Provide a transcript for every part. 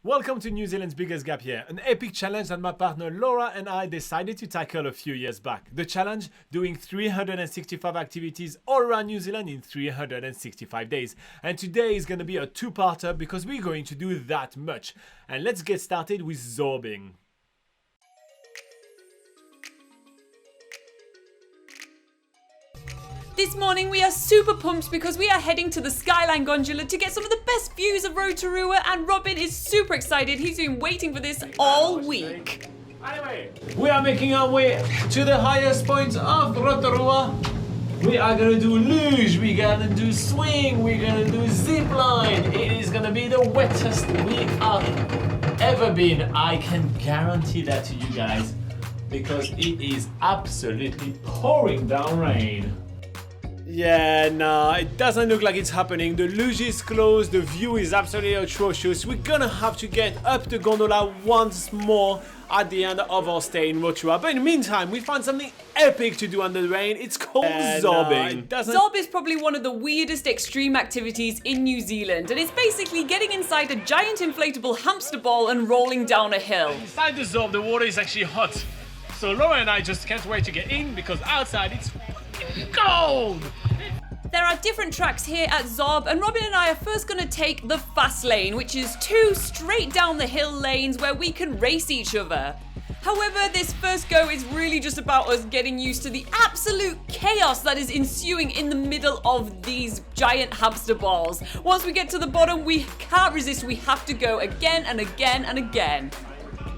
Welcome to New Zealand's biggest gap year, an epic challenge that my partner Laura and I decided to tackle a few years back. The challenge, doing 365 activities all around New Zealand in 365 days. And today is going to be a two-parter because we're going to do that much. And let's get started with zorbing. This morning we are super pumped because we are heading to the Skyline Gondola to get some of the best views of Rotorua, and Robin is super excited. He's been waiting for this all week. Anyway, we are making our way to the highest point of Rotorua. We are gonna do luge, we're gonna do swing, we're gonna do zip line. It is gonna be the wettest week I've ever been. I can guarantee that to you guys because it is absolutely pouring down rain. Yeah, nah, it doesn't look like it's happening. The luge is closed, the view is absolutely atrocious. We're gonna have to get up the gondola once more at the end of our stay in Rotorua. But in the meantime, we found something epic to do under the rain. It's called zorbing. Zorb is probably one of the weirdest extreme activities in New Zealand, and it's basically getting inside a giant inflatable hamster ball and rolling down a hill. Inside the Zorb, the water is actually hot. So Laura and I just can't wait to get in because outside it's cold! There are different tracks here at Zorb, and Robin and I are first going to take the fast lane, which is two straight down the hill lanes where we can race each other. However, this first go is really just about us getting used to the absolute chaos that is ensuing in the middle of these giant hamster balls. Once we get to the bottom, we can't resist. We have to go again and again and again.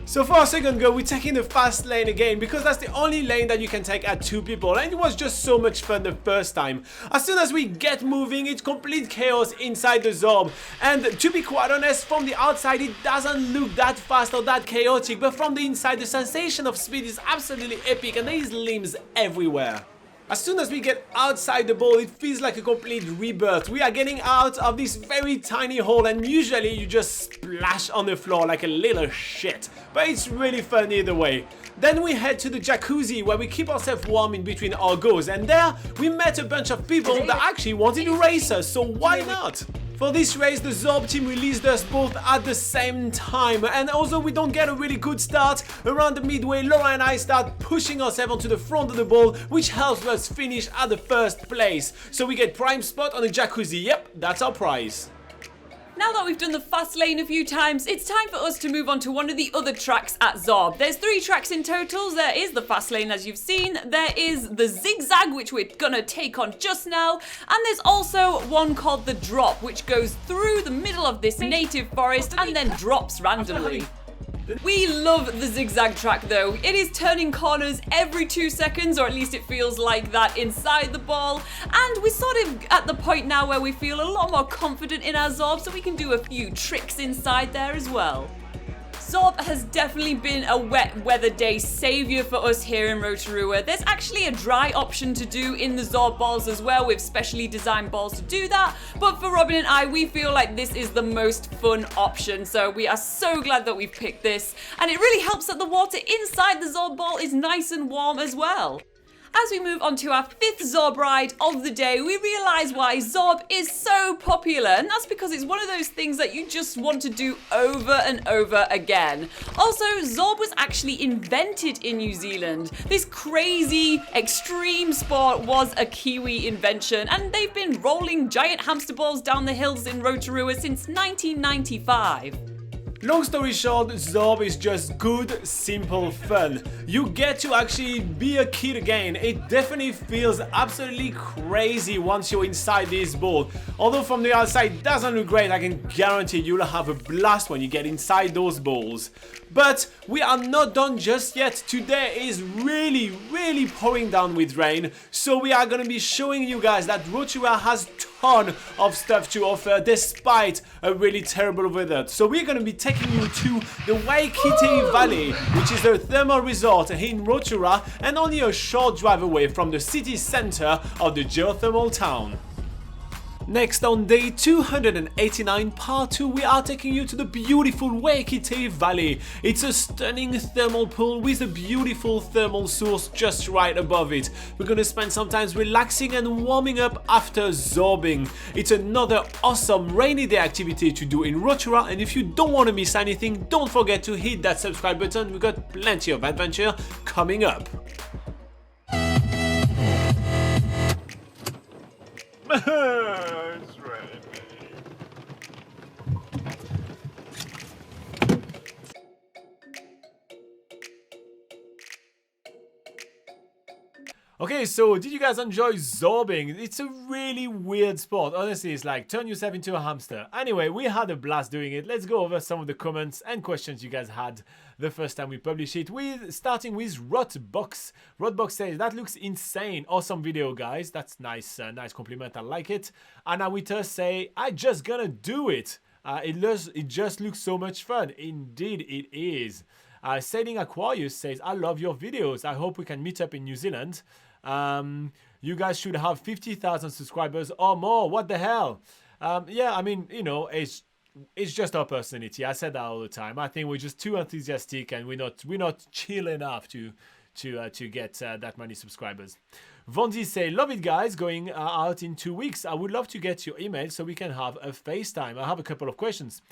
So for our second go, we're taking the fast lane again because that's the only lane that you can take at two people, and it was just so much fun the first time. As soon as we get moving, it's complete chaos inside the Zorb, and to be quite honest, from the outside it doesn't look that fast or that chaotic, but from the inside the sensation of speed is absolutely epic and there is limbs everywhere. As soon as we get outside the ball, it feels like a complete rebirth. We are getting out of this very tiny hole and usually you just splash on the floor like a little shit. But it's really fun either way. Then we head to the jacuzzi where we keep ourselves warm in between our goes, and there we met a bunch of people that actually wanted to race us, so why not? For this race, the Zorb team released us both at the same time, and although we don't get a really good start, around the midway, Laura and I start pushing ourselves onto the front of the ball, which helps us finish at the first place. So we get prime spot on the jacuzzi. Yep, that's our prize. Now that we've done the fast lane a few times, it's time for us to move on to one of the other tracks at Zorb. There's 3 tracks in total. There is the fast lane, as you've seen. There is the zigzag, which we're gonna take on just now. And there's also one called the drop, which goes through the middle of this native forest and then drops randomly. We love the zigzag track though. It is turning corners every 2 seconds, or at least it feels like that inside the ball. And we're sort of at the point now where we feel a lot more confident in our Zorb, so we can do a few tricks inside there as well. Zorb has definitely been a wet weather day saviour for us here in Rotorua. There's actually a dry option to do in the Zorb balls as well, with specially designed balls to do that. But for Robin and I, we feel like this is the most fun option. So we are so glad that we've picked this. And it really helps that the water inside the Zorb ball is nice and warm as well. As we move on to our 5th Zorb ride of the day, we realise why Zorb is so popular, and that's because it's one of those things that you just want to do over and over again. Also, Zorb was actually invented in New Zealand. This crazy, extreme sport was a Kiwi invention, and they've been rolling giant hamster balls down the hills in Rotorua since 1995. Long story short, Zorb is just good, simple fun. You get to actually be a kid again. It definitely feels absolutely crazy once you're inside this ball. Although from the outside it doesn't look great, I can guarantee you'll have a blast when you get inside those balls. But we are not done just yet. Today is really pouring down with rain, so we are going to be showing you guys that Rotorua has ton of stuff to offer despite a really terrible weather. So we're going to be taking you to the Waikite Valley, which is a thermal resort in Rotorua and only a short drive away from the city center of the geothermal town. Next on day 289 part 2, we are taking you to the beautiful Waikite Valley. It's a stunning thermal pool with a beautiful thermal source just right above it. We're gonna spend some time relaxing and warming up after zorbing. It's another awesome rainy day activity to do in Rotorua, and if you don't want to miss anything, don't forget to hit that subscribe button. We've got plenty of adventure coming up. It's raining. Okay, so did you guys enjoy zorbing? It's a really weird sport. Honestly, it's like turn yourself into a hamster. Anyway, we had a blast doing it. Let's go over some of the comments and questions you guys had the first time we published it, starting with Rotbox. Rotbox says, that looks insane. Awesome video, guys. That's nice, nice compliment. I like it. Anna Witter say, I just gonna do it. It just looks so much fun. Indeed, it is. Sailing Aquarius says, I love your videos. I hope we can meet up in New Zealand. You guys should have 50,000 subscribers or more. What the hell? Yeah, I mean, you know, it's just our personality. I said that all the time. I think we're just too enthusiastic, and we're not chill enough to get that many subscribers. Vondi say, love it, guys. Going out in 2 weeks. I would love to get your email so we can have a FaceTime. I have a couple of questions.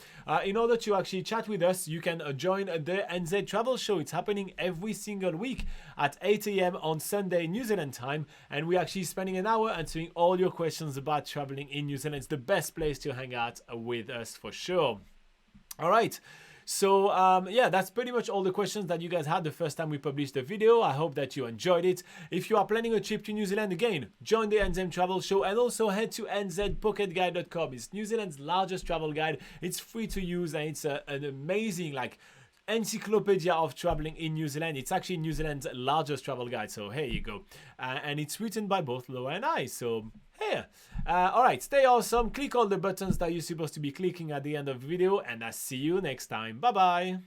In order to actually chat with us, you can join the NZ Travel Show. It's happening every single week at 8 AM on Sunday New Zealand time, and we're actually spending an hour answering all your questions about traveling in New Zealand. It's the best place to hang out with us for sure. All right. So yeah, that's pretty much all the questions that you guys had the first time we published the video. I hope that you enjoyed it. If you are planning a trip to New Zealand again, join the NZ Travel Show and also head to nzpocketguide.com. It's New Zealand's largest travel guide. It's free to use, and it's an amazing like encyclopedia of traveling in New Zealand. It's actually New Zealand's largest travel guide, so here you go. And it's written by both Laura and I, so here. Alright, stay awesome. Click all the buttons that you're supposed to be clicking at the end of the video, and I'll see you next time. Bye bye.